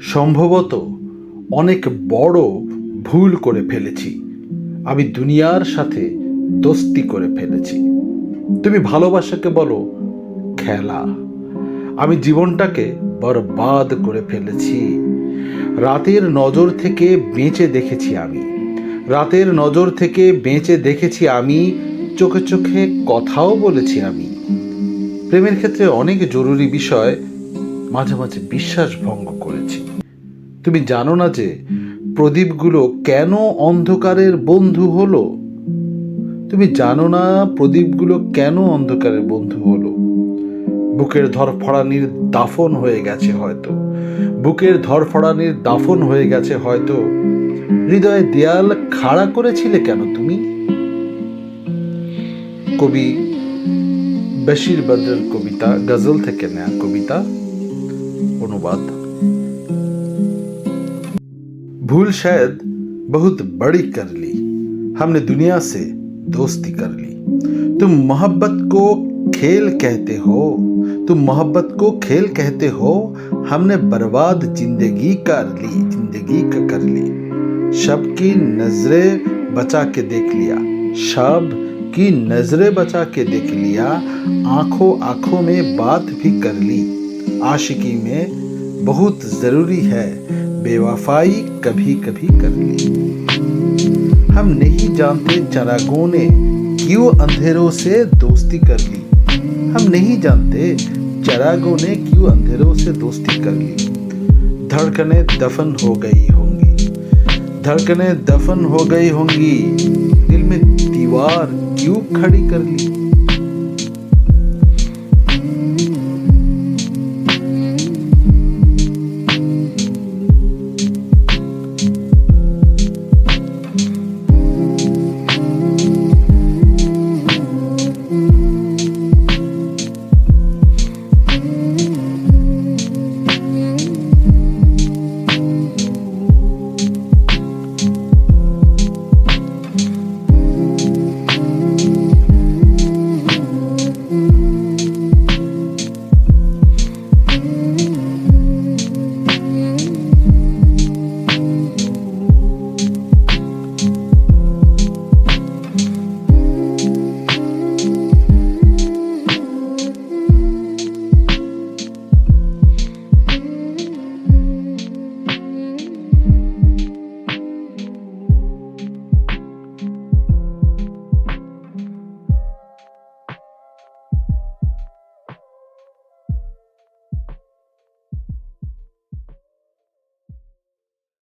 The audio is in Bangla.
সম্ভবত অনেক বড় ভুল করে ফেলেছি। আমি দুনিয়ার সাথে দোস্তি করে ফেলেছি। তুমি ভালোবাসাকে বলো খেলা। আমি জীবনটাকে বরবাদ করে ফেলেছি। রাতের নজর থেকে বেঁচে দেখেছি আমি। রাতের নজর থেকে বেঁচে দেখেছি আমি। চোখে চোখে কথাও বলেছি আমি। প্রেমের ক্ষেত্রে অনেক জরুরি বিষয় মাঝে মাঝে বিশ্বাস ভঙ্গ করেছি। তুমি জানো না যে প্রদীপগুলো কেন অন্ধকারের বন্ধু হলো? তুমি জানো না প্রদীপগুলো কেন অন্ধকারের বন্ধু হলো? বুকের ধরফড়ানির দাফন হয়ে গেছে হয়তো। বুকের ধরফড়ানির দাফন হয়ে গেছে হয়তো। হৃদয়ে দেয়াল খাড়া করেছিলে কেন তুমি? কবি বশির বদরের কবিতা, গজল থেকে নেয়া কবিতা, অনুবাদ। भूल शायद बहुत बड़ी कर ली, हमने दुनिया से दोस्ती कर ली। तुम मोहब्बत को खेल कहते हो, तुम मोहब्बत को खेल कहते हो, हमने बर्बाद जिंदगी कर ली, जिंदगी का कर ली। शब की नजरें बचा के देख लिया, शब की नजरें बचा के देख लिया, आंखों आंखों में बात भी कर ली। आशिकी में बहुत जरूरी है बेवफाई कभी कभी कर ली। हम नहीं जानते चरागों ने क्यों अंधेरों से दोस्ती कर ली। हम नहीं जानते चरागों ने क्यों अंधेरों से दोस्ती कर ली। धड़कने दफन हो गई होंगी, धड़कने दफन हो गई होंगी, दिल में दीवार क्यों खड़ी कर ली।